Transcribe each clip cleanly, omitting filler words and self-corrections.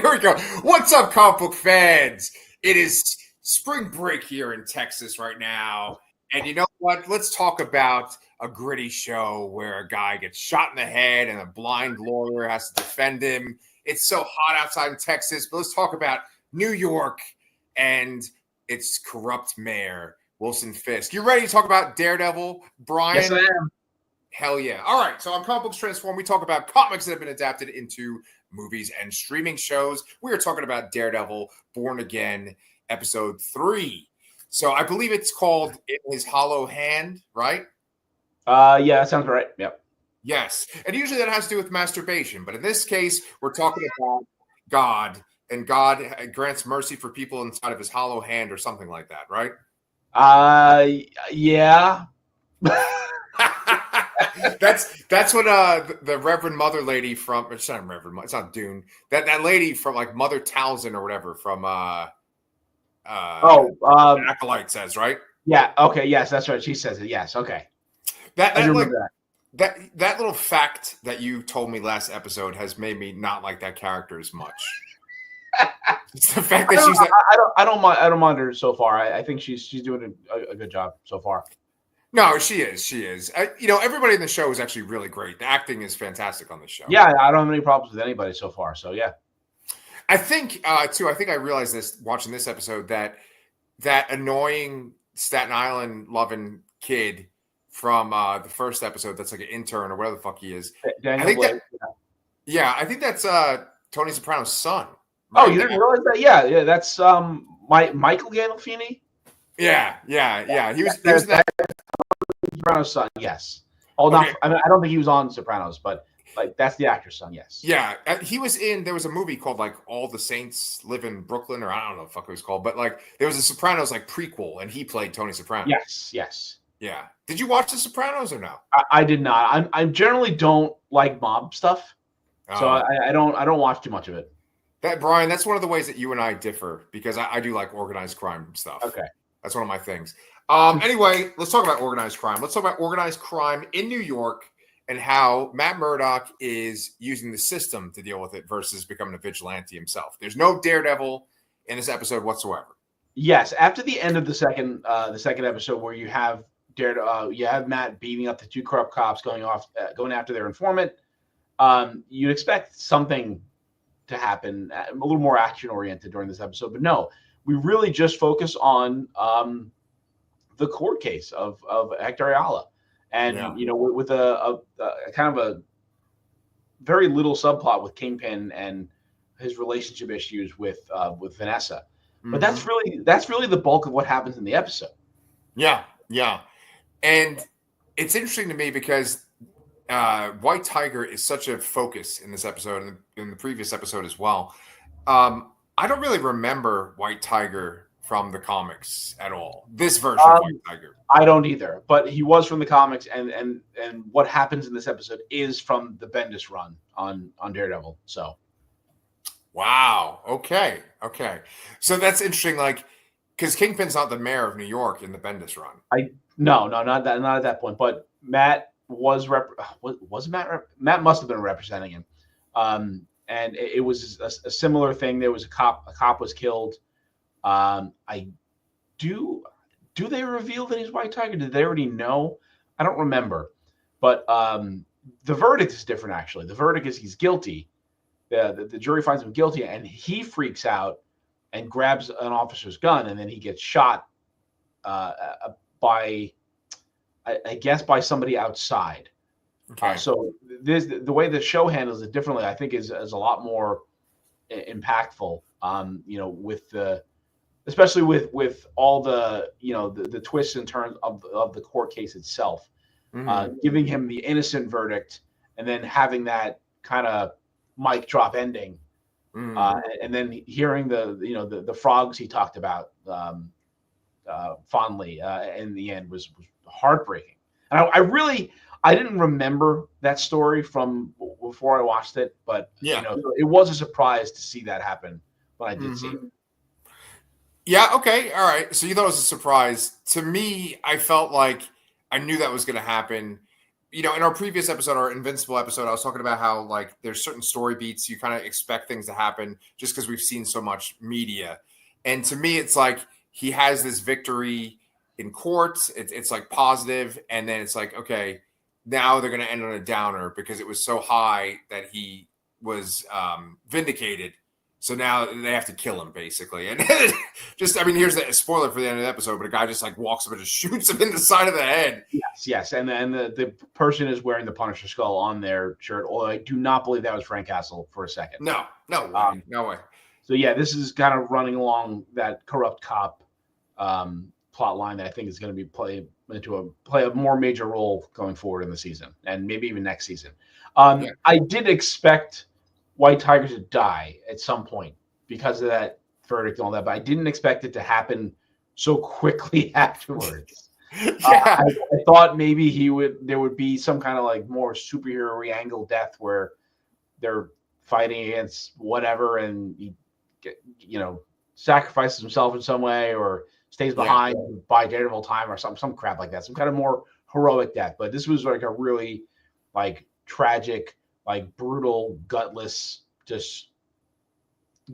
Here we go. What's up, comic book fans? It is spring break here in Texas right now. And you know what? Let's talk about a gritty show where a guy gets shot in the head and a blind lawyer has to defend him. It's so hot outside in Texas, but let's talk about New York and its corrupt mayor, Wilson Fisk. You ready to talk about Daredevil, Brian? Yes, I am. Hell yeah. All right. So on Comic Books Transform, we talk about comics that have been adapted into movies and streaming shows. We are talking about Daredevil, Born Again, episode 3. So I believe it's called In His Hollow Hand, right? Yeah, that sounds right. Yep. Yes. And usually that has to do with masturbation. But in this case, we're talking about God, and God grants mercy for people inside of his hollow hand or something like that, right? Yeah. That's what the Reverend Mother lady from, it's not Reverend, it's not Dune, that lady from like Mother Townsend or whatever from Acolyte says, right? Yeah. Okay. Yes, that's right. She says it. Yes. Okay. That little fact that you told me last episode has made me not like that character as much. It's the fact that she's like, I don't mind her so far. I think she's doing a good job so far. No, she is. Everybody in the show is actually really great. The acting is fantastic on the show. Yeah, I don't have any problems with anybody so far. So yeah, I think too. I think I realized this watching this episode that annoying Staten Island loving kid from the first episode that's like an intern or whatever the fuck he is. Daniel Blake, I think that's Tony Soprano's son. Right? Oh, you didn't realize that? Yeah, that's Michael Gandolfini. Yeah. He was that. Soprano's son, yes. Oh, okay. I don't think he was on Sopranos, but like that's the actor's son, yes. Yeah, he was in. There was a movie called like All the Saints Live in Brooklyn, or I don't know what the fuck it was called, but like there was a Sopranos like prequel, and he played Tony Soprano. Yes. Yeah. Did you watch the Sopranos or no? I did not. I generally don't like mob stuff, so I don't watch too much of it. Brian, that's one of the ways that you and I differ because I do like organized crime stuff. Okay, that's one of my things. Anyway, let's talk about organized crime. Let's talk about organized crime in New York and how Matt Murdock is using the system to deal with it versus becoming a vigilante himself. There's no Daredevil in this episode whatsoever. Yes, after the end of the second episode, where you have you have Matt beating up the two corrupt cops going after their informant. You'd expect something to happen, a little more action oriented during this episode, but no, we really just focus on the court case of Hector Ayala, and with a kind of a very little subplot with Kingpin and his relationship issues with Vanessa. Mm-hmm. But that's really the bulk of what happens in the episode. Yeah, and it's interesting to me because White Tiger is such a focus in this episode and in the previous episode as well. I don't really remember White Tiger from the comics at all. This version of White Tiger. I don't either, but he was from the comics, and what happens in this episode is from the Bendis run on Daredevil. So, wow. Okay. So that's interesting. Like, because Kingpin's not the mayor of New York in the Bendis run. No, not at that point. But Matt was Matt must have been representing him, and it was a similar thing. There was a cop was killed. Do they reveal that he's White Tiger? Did they already know? I don't remember. But the verdict is different, actually. The verdict is he's guilty. The jury finds him guilty, and he freaks out and grabs an officer's gun, and then he gets shot by somebody outside. Okay. So the way the show handles it differently, I think, is a lot more impactful. Especially with all the the twists and turns of the court case itself, giving him the innocent verdict and then having that kind of mic drop ending, and then hearing the frogs he talked about fondly in the end was heartbreaking. And I didn't remember that story from before I watched it, but it was a surprise to see that happen when I did see it. Yeah, okay, all right. So you thought it was a surprise. To me, I felt like I knew that was going to happen. in our previous episode, our Invincible episode, I was talking about how like there's certain story beats you kind of expect things to happen just because we've seen so much media. And to me, it's like he has this victory in court. It's like positive, and then it's like, okay, now they're going to end on a downer because it was so high that he was vindicated. So now they have to kill him, basically. And just, I mean, here's the spoiler for the end of the episode, but a guy just like walks up and just shoots him in the side of the head. Yes. And the person is wearing the Punisher skull on their shirt, although I do not believe that was Frank Castle for a second. No way. No way. So, yeah, this is kind of running along that corrupt cop plot line that I think is going to be play a more major role going forward in the season and maybe even next season. I did expect White Tiger to die at some point because of that verdict and all that, but I didn't expect it to happen so quickly afterwards. I thought maybe there would be some kind of like more superhero angle death where they're fighting against whatever and he sacrifices himself in some way or stays behind by Daredevil time or some crap like that, some kind of more heroic death. But this was like a really like tragic, like brutal, gutless, just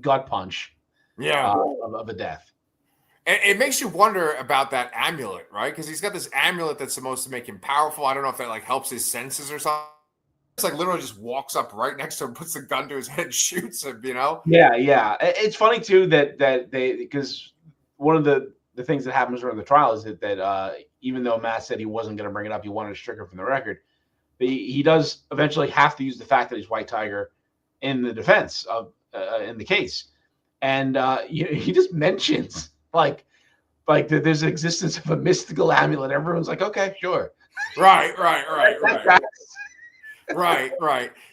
gut punch of a death. And it makes you wonder about that amulet, right? Because he's got this amulet that's supposed to make him powerful. I don't know if that like helps his senses or something. It's like literally just walks up right next to him, puts the gun to his head, and shoots him, Yeah. It's funny too that they, because one of the things that happens during the trial is that even though Matt said he wasn't going to bring it up, he wanted to strike it from the record. He does eventually have to use the fact that he's White Tiger in the defense of in the case, and he just mentions like that there's an existence of a mystical amulet. Everyone's like, okay, sure, right.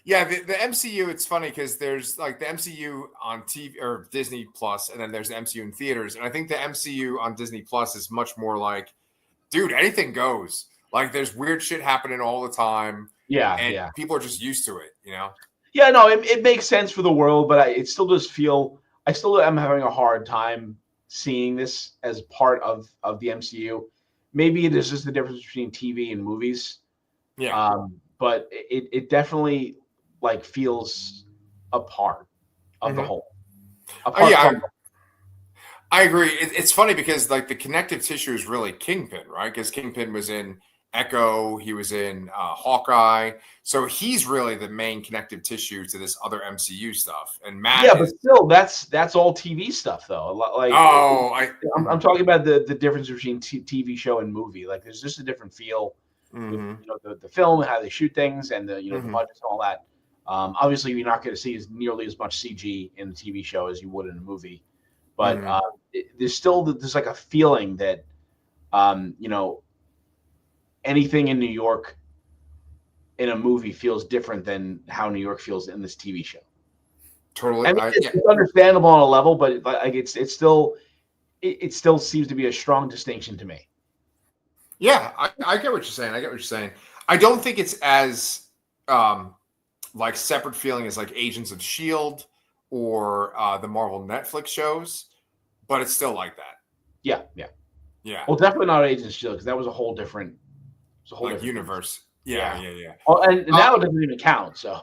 Yeah, the MCU. It's funny because there's like the MCU on TV or Disney Plus, and then there's the MCU in theaters. And I think the MCU on Disney Plus is much more like, dude, anything goes. Like there's weird shit happening all the time. And people are just used to it, Yeah, no, it makes sense for the world, but I still am having a hard time seeing this as part of the MCU. Maybe it is just the difference between TV and movies. Yeah. But it definitely like feels a part of the whole. I agree. It's funny because like the connective tissue is really Kingpin, right? Because Kingpin was in Echo, he was in Hawkeye, so he's really the main connective tissue to this other MCU stuff. And Matt, but still, that's all TV stuff though. Like, I'm talking about the difference between TV show and movie. Like, there's just a different feel. With, the film and how they shoot things and the the budgets and all that. Obviously, you're not going to see nearly as much CG in the TV show as you would in a movie, but there's like a feeling that anything in New York in a movie feels different than how New York feels in this TV show. Totally, I mean, it's understandable on a level, but like it still seems to be a strong distinction to me. Yeah, I get what you're saying. I don't think it's as like separate feeling as like Agents of S.H.I.E.L.D. or the Marvel Netflix shows, but it's still like that. Yeah. Well, definitely not Agents of S.H.I.E.L.D. because that was a whole different universe. Yeah. Oh, and now it doesn't even count. So.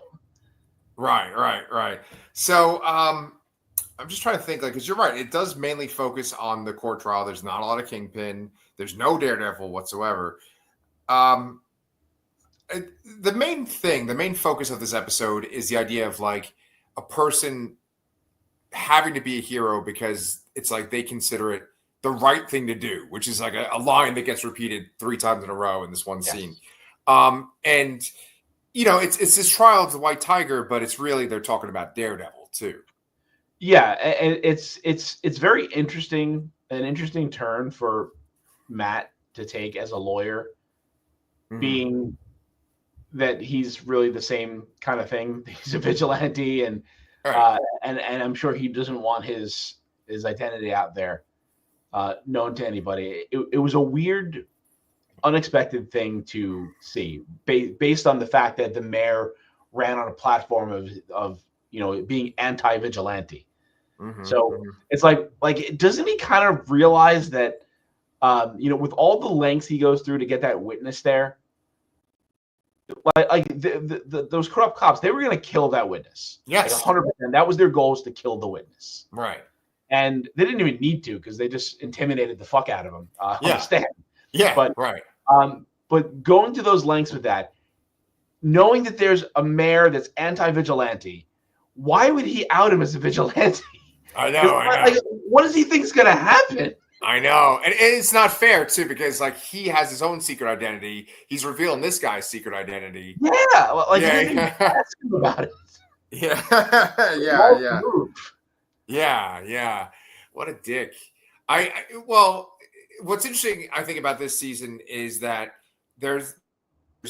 Right. So I'm just trying to think, like, because you're right. It does mainly focus on the court trial. There's not a lot of Kingpin. There's no Daredevil whatsoever. The main focus of this episode is the idea of like a person having to be a hero because it's like they consider it the right thing to do, which is like a line that gets repeated 3 times in a row in this one scene. And it's this trial of the White Tiger, but it's really they're talking about Daredevil too. Yeah, and it's very interesting, an interesting turn for Matt to take as a lawyer, being that he's really the same kind of thing. He's a vigilante, and I'm sure he doesn't want his identity out there, known to anybody. It was a weird, unexpected thing to see, based on the fact that the mayor ran on a platform of being anti-vigilante. It's like doesn't he kind of realize that with all the lengths he goes through to get that witness there, those corrupt cops, they were going to kill that witness. Yes. Like 100%. That was their goal, is to kill the witness. Right. And they didn't even need to, because they just intimidated the fuck out of him on the stand. Yeah, but, right. But going to those lengths with that, knowing that there's a mayor that's anti-vigilante, why would he out him as a vigilante? I know. Like, what does he think is going to happen? I know. And it's not fair, too, because, like, he has his own secret identity. He's revealing this guy's secret identity. Yeah. Like, he didn't even ask him about it. Yeah. Yeah. What a dick. Well, what's interesting, I think, about this season is that there's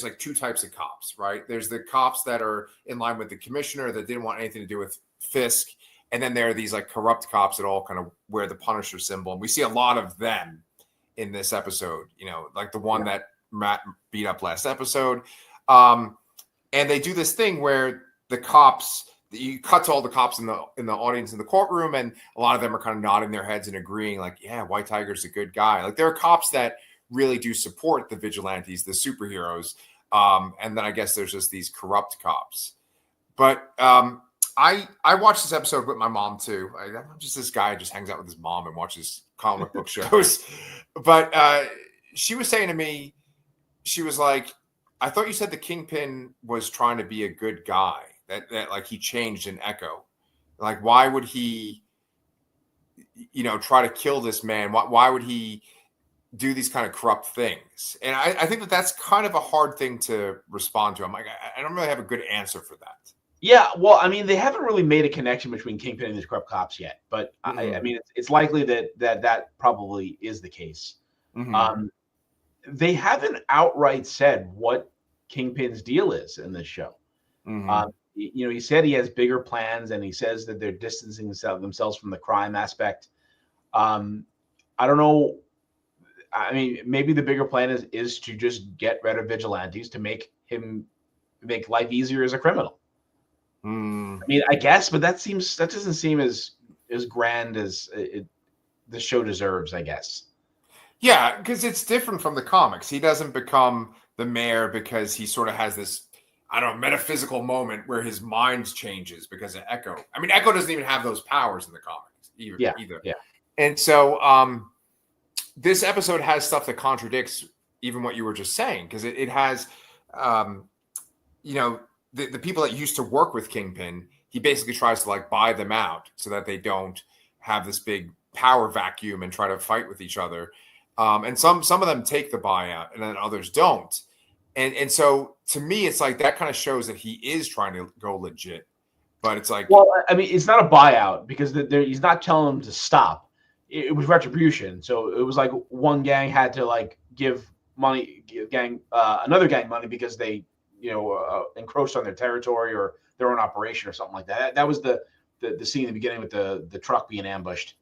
like two types of cops, right? There's the cops that are in line with the commissioner that didn't want anything to do with Fisk. And then there are these like corrupt cops that all kind of wear the Punisher symbol. And we see a lot of them in this episode, like the one that Matt beat up last episode. And they do this thing where the cops, you cut to all the cops in the audience in the courtroom, and a lot of them are kind of nodding their heads and agreeing, like, yeah, White Tiger's a good guy. Like, there are cops that really do support the vigilantes, the superheroes. And then I guess there's just these corrupt cops. But I watched this episode with my mom too. I'm just this guy who just hangs out with his mom and watches comic book shows. But she was saying to me, she was like, I thought you said the Kingpin was trying to be a good guy, that like he changed in Echo. Like, why would he, try to kill this man? Why would he do these kind of corrupt things? And I think that's kind of a hard thing to respond to. I'm like, I don't really have a good answer for that. Yeah, well, I mean, they haven't really made a connection between Kingpin and these corrupt cops yet, but I mean, it's likely that probably is the case. Mm-hmm. They haven't outright said what Kingpin's deal is in this show. Mm-hmm. He said he has bigger plans, and he says that they're distancing themselves from the crime aspect. I don't know. I mean, maybe the bigger plan is to just get rid of vigilantes to make life easier as a criminal. I mean, I guess, but that doesn't seem as grand as the show deserves, I guess. Yeah, because it's different from the comics. He doesn't become the mayor because he sort of has this, I don't know, metaphysical moment where his mind changes because of Echo. I mean, Echo doesn't even have those powers in the comics either. Yeah. And so this episode has stuff that contradicts even what you were just saying, because it has, the people that used to work with Kingpin, he basically tries to like buy them out so that they don't have this big power vacuum and try to fight with each other. And some of them take the buyout, and then others don't. And so to me, it's like that kind of shows that he is trying to go legit. But it's like, well, I mean, it's not a buyout because he's not telling them to stop. It was retribution. So it was like one gang had to like give another gang money because they encroached on their territory or their own operation or something like that. That was the scene in the beginning with the truck being ambushed.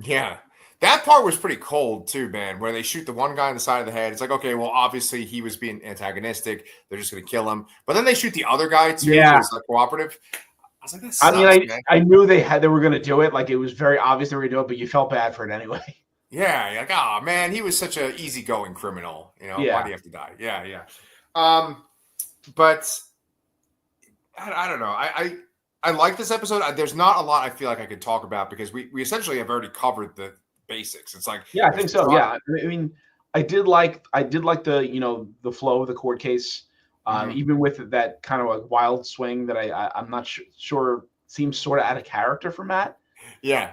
Yeah. That part was pretty cold too, man, where they shoot the one guy in the side of the head. It's like, okay, well, obviously he was being antagonistic. They're just going to kill him. But then they shoot the other guy too. Yeah. Who's like cooperative. I was like, that sucks, I knew they were going to do it. Like, it was very obvious they were going to do it, but you felt bad for it anyway. Yeah. You're like, oh man, he was such an easygoing criminal. Why do you have to die? Yeah. But I don't know. I like this episode. There's not a lot I feel like I could talk about because we essentially have already covered the basics. It's like, yeah, I think so. Yeah, I mean, I did like the the flow of the court case, even with that kind of like wild swing that I'm not sure seems sort of out of character for Matt. Yeah.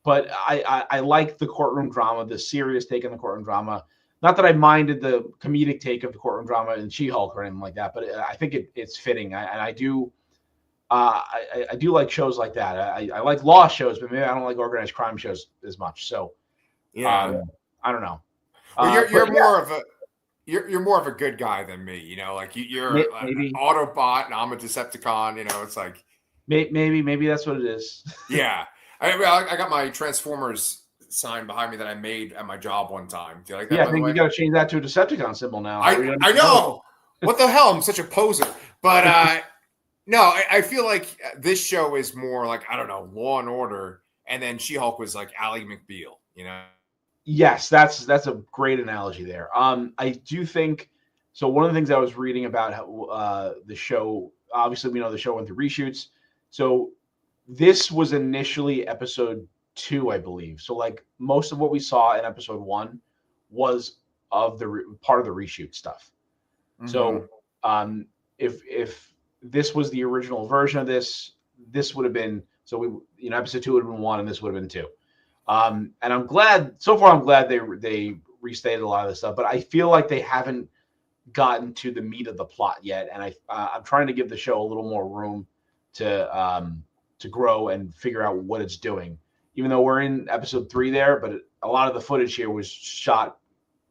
But I like the courtroom drama, the serious take on the courtroom drama. Not that I minded the comedic take of the courtroom drama in She-Hulk or anything like that, but I think it's fitting. I do like shows like that. I like law shows, but maybe I don't like organized crime shows as much. So, yeah, I don't know. Well, you're more of a good guy than me. Like you're an Autobot and I'm a Decepticon. It's like maybe that's what it is. Yeah, I got my Transformers sign behind me that I made at my job one time. Do you like that? Yeah, I think you got to change that to a Decepticon symbol now. I know. What the hell? I'm such a poser. But no, I feel like this show is more like, I don't know, Law and Order, and then She-Hulk was like Ally McBeal. Yes, that's a great analogy there. I do think So one of the things I was reading about how the show, obviously we know the show went through reshoots. So this was initially episode 2, I believe. So like most of what we saw in episode 1 was of the part of the reshoot stuff. Mm-hmm. So if this was the original version of this would have been, so we episode 2 would have been 1 and this would have been 2. And I'm glad they restated a lot of this stuff, but I feel like they haven't gotten to the meat of the plot yet, and I'm trying to give the show a little more room to grow and figure out what it's doing. Even though we're in episode 3 there, but a lot of the footage here was shot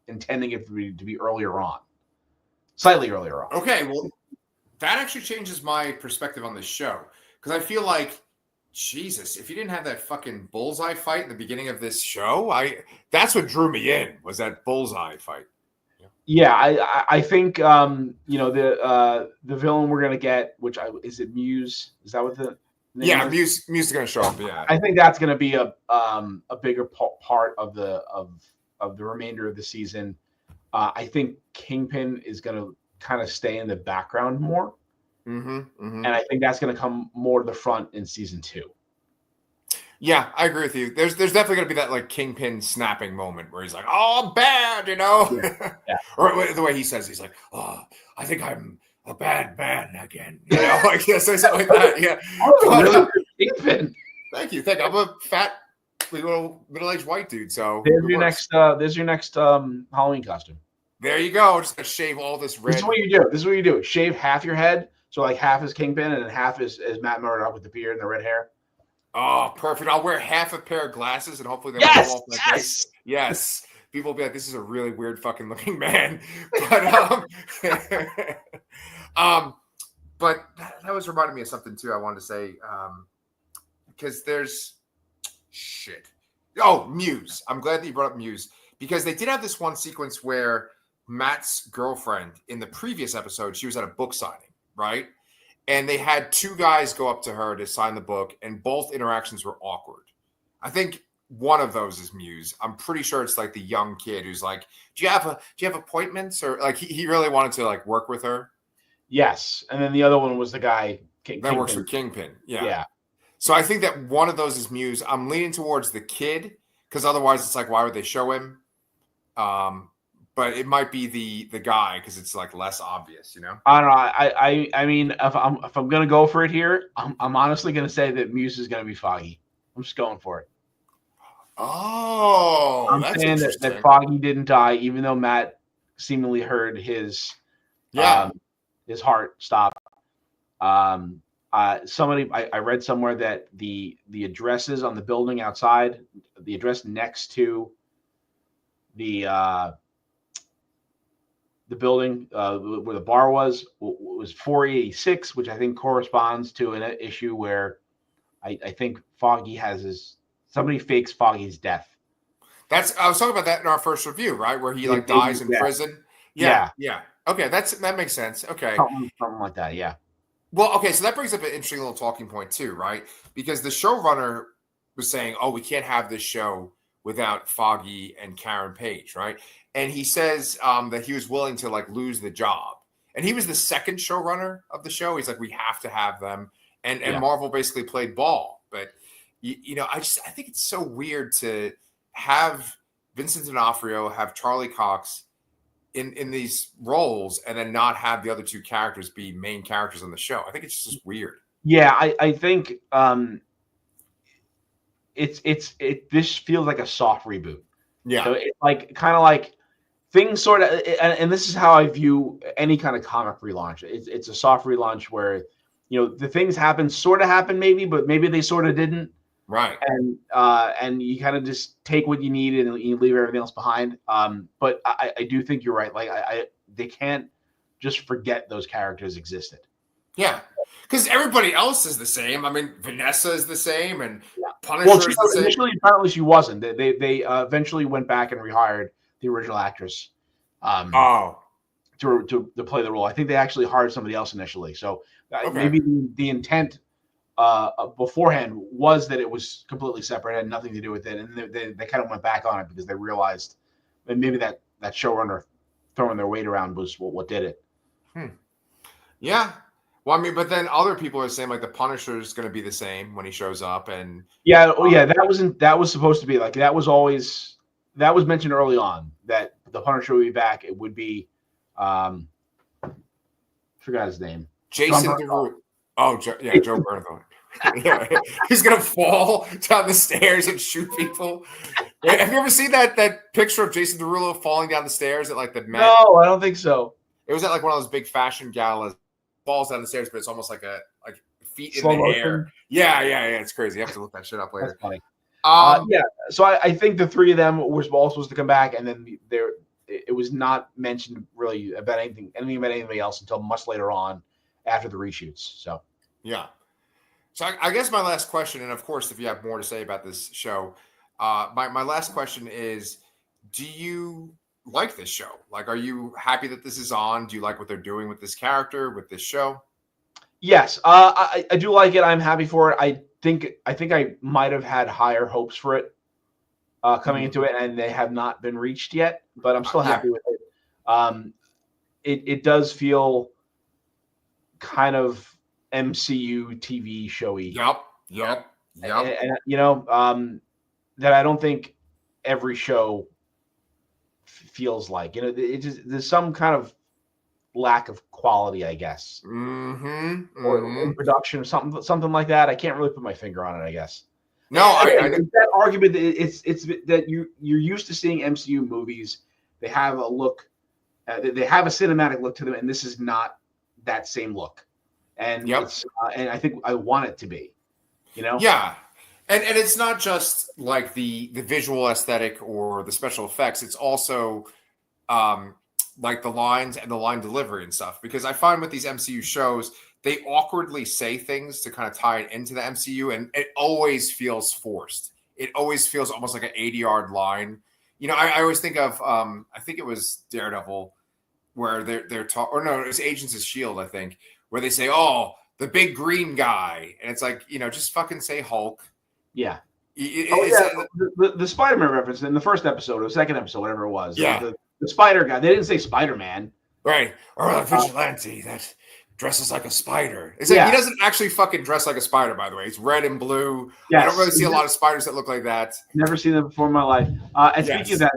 intending it to be earlier on, slightly earlier on. Okay, well, that actually changes my perspective on this show, because I feel like, Jesus, if you didn't have that fucking bullseye fight in the beginning of this show, that's what drew me in, was that bullseye fight. Yeah, I think the villain we're gonna get, is it Muse? Is that what the name is? Muse is gonna show up. Yeah, I think that's gonna be a bigger part of the remainder of the season. I think Kingpin is gonna kind of stay in the background more, and I think that's gonna come more to the front in season 2. Yeah, I agree with you. There's definitely going to be that like Kingpin snapping moment where he's like, "Oh, I'm bad," Yeah. Or the way he says, he's like, "Oh, I think I'm a bad man again," like say something like that. Yeah. Really Kingpin. Thank you. I'm a fat, little middle-aged white dude. So there's your next Halloween costume. There you go. Just gonna shave all this red. This is what you do. Shave half your head, so like half is Kingpin and then half is Matt Murdock with the beard and the red hair. Oh, perfect. I'll wear half a pair of glasses and hopefully they'll fall off my face. Yes. People will be like, this is a really weird fucking looking man. But but that was reminding me of something too I wanted to say. Because there's shit. Oh, Muse. I'm glad that you brought up Muse. Because they did have this one sequence where Matt's girlfriend in the previous episode, she was at a book signing, right? And they had 2 guys go up to her to sign the book, and both interactions were awkward. I think one of those is Muse. I'm pretty sure it's like the young kid who's like, "Do you have appointments?" Or like he really wanted to like work with her. Yes, and then the other one was the guy that works for Kingpin. Yeah. So I think that one of those is Muse. I'm leaning towards the kid because otherwise it's like, why would they show him? But it might be the guy because it's like less obvious, I don't know. I mean, if I'm gonna go for it here, I'm honestly gonna say that Muse is gonna be Foggy. I'm just going for it. Oh, I'm saying that Foggy didn't die, even though Matt seemingly heard his heart stop. Somebody I read somewhere that the addresses on the building outside, the address next to the building where the bar was 486, which I think corresponds to an issue where I think Foggy has somebody fakes Foggy's death. I was talking about that in our first review, right? Where he like dies in prison. Yeah. Okay, that makes sense. Okay. Something like that, yeah. Well, okay, so that brings up an interesting little talking point too, right? Because the showrunner was saying, "Oh, we can't have this show without Foggy and Karen Page," right? And he says that he was willing to like lose the job. And he was the second showrunner of the show. He's like, we have to have them. And Marvel basically played ball. But, I think it's so weird to have Vincent D'Onofrio, have Charlie Cox in these roles and then not have the other 2 characters be main characters on the show. I think it's just weird. Yeah, I think this feels like a soft reboot. Yeah. So it's like kind of like things sort of, and this is how I view any kind of comic relaunch. It's a soft relaunch where, the things sort of happen maybe, but maybe they sort of didn't. Right. And you kind of just take what you need and you leave everything else behind. But I do think you're right. Like they can't just forget those characters existed. Yeah. Because everybody else is the same. I mean, Vanessa is the same, and Punisher is the same. Initially, apparently she wasn't. They eventually went back and rehired the original actress. To play the role. I think they actually hired somebody else initially. So maybe the intent beforehand was that it was completely separate, had nothing to do with it, and they kind of went back on it because they realized that maybe that showrunner throwing their weight around was what did it. Yeah. Well, I mean, but then other people are saying like the Punisher is going to be the same when he shows up, and yeah, that was supposed to be like that was mentioned early on that the Punisher would be back. It would be, forgot his name, Jason Derulo. Oh, Joe Bernthal. Yeah, he's gonna fall down the stairs and shoot people. Have you ever seen that picture of Jason Derulo falling down the stairs at like the Met? No, I don't think so. It was at like one of those big fashion galas. Falls down the stairs, but it's almost like feet Slow in the motion. air. Yeah. It's crazy. You have to look that shit up later. That's funny. Yeah. So I think the three of them were all supposed to come back, and then it was not mentioned really about anything about anybody else until much later on after the reshoots. So yeah. So I guess my last question, and of course, if you have more to say about this show, my last question is: do you like this show? Like, are you happy that this is on? Do you like what they're doing with this character, with this show? Yes, I do like it. I'm happy for it. I think I might have had higher hopes for it coming into it, and they have not been reached yet. But I'm still happy with it. It does feel kind of MCU TV showy. Yep. And that I don't think every show feels like. There's some kind of lack of quality, I guess, or in production or something like that. I can't really put my finger on it, I guess. No, it's that argument that it's that you're used to seeing MCU movies. They have a look, they have a cinematic look to them, and this is not that same look. And and I think I want it to be, Yeah. And it's not just like the visual aesthetic or the special effects. It's also like the lines and the line delivery and stuff. Because I find with these MCU shows, they awkwardly say things to kind of tie it into the MCU, and it always feels forced. It always feels almost like an 80-yard line. I always think of I think it was Daredevil, where they're talking, or no, it was Agents of S.H.I.E.L.D., I think, where they say, "Oh, the big green guy," and it's like, just fucking say Hulk. Yeah. The Spider-Man reference in the first episode or the second episode, whatever it was. Yeah. The Spider guy. They didn't say Spider-Man. Right. Or a vigilante that dresses like a spider. It's like he doesn't actually fucking dress like a spider, by the way. He's red and blue. Yes. I don't really see a lot of spiders that look like that. Never seen them before in my life. And speaking of that,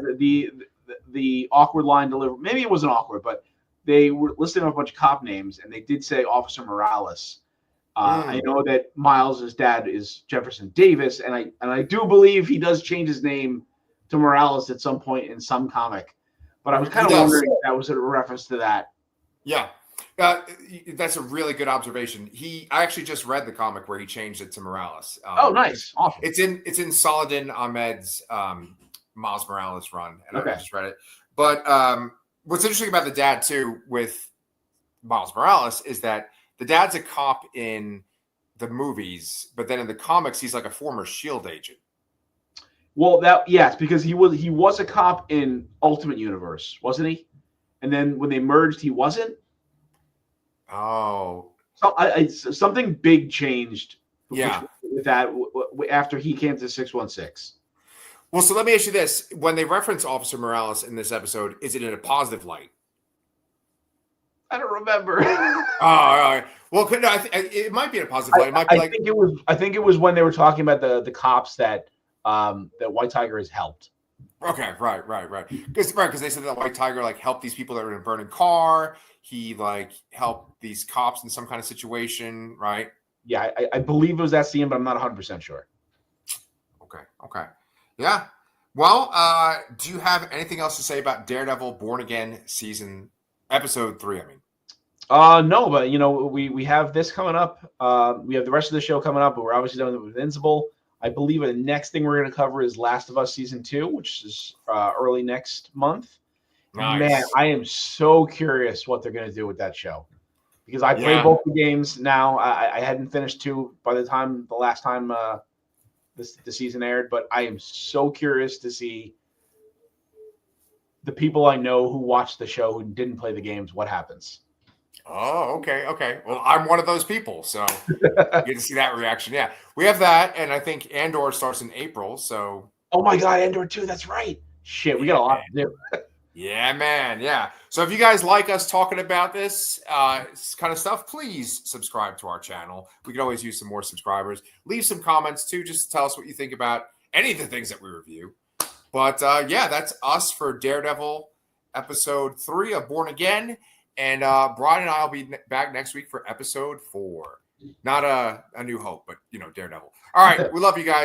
the awkward line delivery, maybe it wasn't awkward, but they were listing a bunch of cop names, and they did say Officer Morales. I know that Miles' dad is Jefferson Davis, and I do believe he does change his name to Morales at some point in some comic. But I was kind of wondering if that was a reference to that. Yeah. That's a really good observation. I actually just read the comic where he changed it to Morales. Oh, nice. Awesome. It's in Saladin Ahmed's Miles Morales run, and I just read it. But what's interesting about the dad, too, with Miles Morales is that the dad's a cop in the movies, but then in the comics, he's like a former S.H.I.E.L.D. agent. Well, because he was a cop in Ultimate Universe, wasn't he? And then when they merged, he wasn't. Oh, so something big changed. Yeah, with that after he came to 616. Well, so let me ask you this: when they reference Officer Morales in this episode, is it in a positive light? I don't remember. All right. Well, it might be in a positive light. It might be I think it was when they were talking about the cops that White Tiger has helped. Okay, right. Because they said that White Tiger helped these people that were in a burning car. He helped these cops in some kind of situation, right? Yeah, I believe it was that scene, but I'm not 100% sure. Okay. Yeah. Well, do you have anything else to say about Daredevil Born Again episode 3? I mean, no, but we have this coming up. We have the rest of the show coming up, but we're obviously done with Invincible. I believe the next thing we're going to cover is Last of Us season 2, which is early next month. Nice. Man, I am so curious what they're going to do with that show because I played both the games now. I hadn't finished 2 by the last time the season aired, but I am so curious to see the people I know who watched the show who didn't play the games, what happens. Oh, okay. Well, I'm one of those people, so you get to see that reaction. Yeah, we have that, and I think Andor starts in April. So, oh my God, Andor 2, that's right. Shit, we got a lot to do. Yeah, man. Yeah. So if you guys like us talking about this kind of stuff, please subscribe to our channel. We could always use some more subscribers. Leave some comments too, just to tell us what you think about any of the things that we review. But yeah, that's us for Daredevil episode 3 of Born Again. And Brian and I will be back next week for episode 4. Not a New Hope, but Daredevil. All right. We love you guys.